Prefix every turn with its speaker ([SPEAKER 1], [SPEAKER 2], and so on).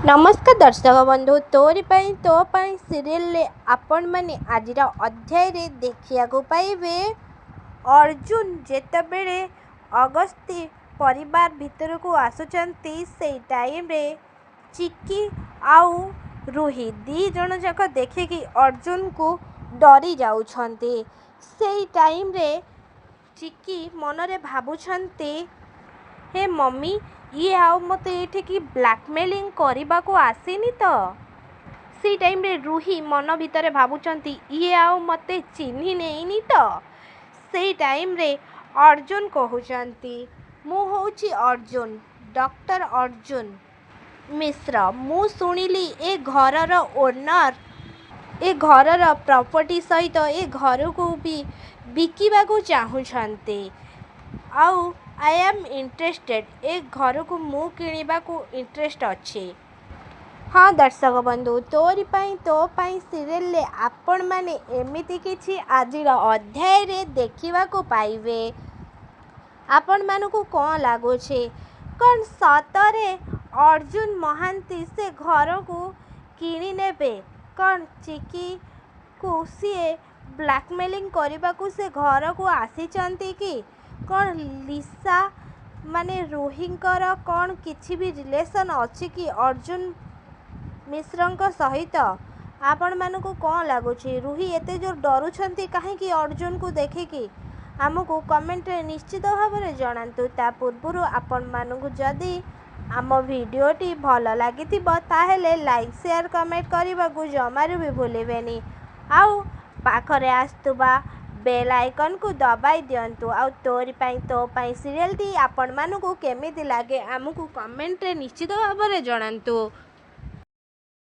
[SPEAKER 1] नमस्कार दर्शक बंधु तोरी तो सीरियल आपण मैंने आज अध्याय देखिया पाइबे। अर्जुन जेतेबेले अगस्ती परिवार भितर को आसुचंती से टाइम रे चिक्की आउ रूही दी जन जाक देखिकी अर्जुन को डरी जाउछंती। से टाइम रे चिक्की मनरे भाबुछंती हे मम्मी ये आउ मते एठी की ब्लैकमेलिंग करने को आसीनी तो। सी टाइम रे रूही मन भितर भाबुचंती ये आउ मते चिन्ही नेइनी तो। से टाइम रे अर्जुन कहउचंती मु होउची अर्जुन डॉक्टर अर्जुन मिश्र मु सुनिली ए घरर ओनर ए घरर प्रॉपर्टी सहित ए घर को भी बिकिबा को चाहुछंती आउ आई एम इंटरेस्टेड ए घर को मु किणवा को इंटरेस्ट अच्छे। हाँ दर्शक बंधु तोरी तो सीरियल आपण माने एमिति किछि आजिर अध्याय रे देखिबा को पाइबे। आपण मानकु कौन लागुछे कौन सतरे अर्जुन महांती से घर को किणी नेबे कौन चिकी को सी ब्लैकमेलिंग करने को से घर को आसीचंती कि कौन लिसा माने रूहींकर कौन किछि भी रिलेशन अच्छी कि अर्जुन मिश्रंक सहित आपण मानकु कौन लागुछि रूही एते जोर डरुछंती कहीं अर्जुन को देखिकी आमको कमेंट निश्चित भाव में जनातु। ता पूर्व आपण मानकु जदि आम भिडियोटी भल लगी ताहेले लाइक शेयर कमेंट करने को जमारू भी भूलें। आउ पाखरे आसुबा बेल आइकन को दबाई दिंतु। आउ तोरी तो सीरियल टी आपण मानकु केमिति लागे आमको कमेंट निश्चित भाव में जनातु।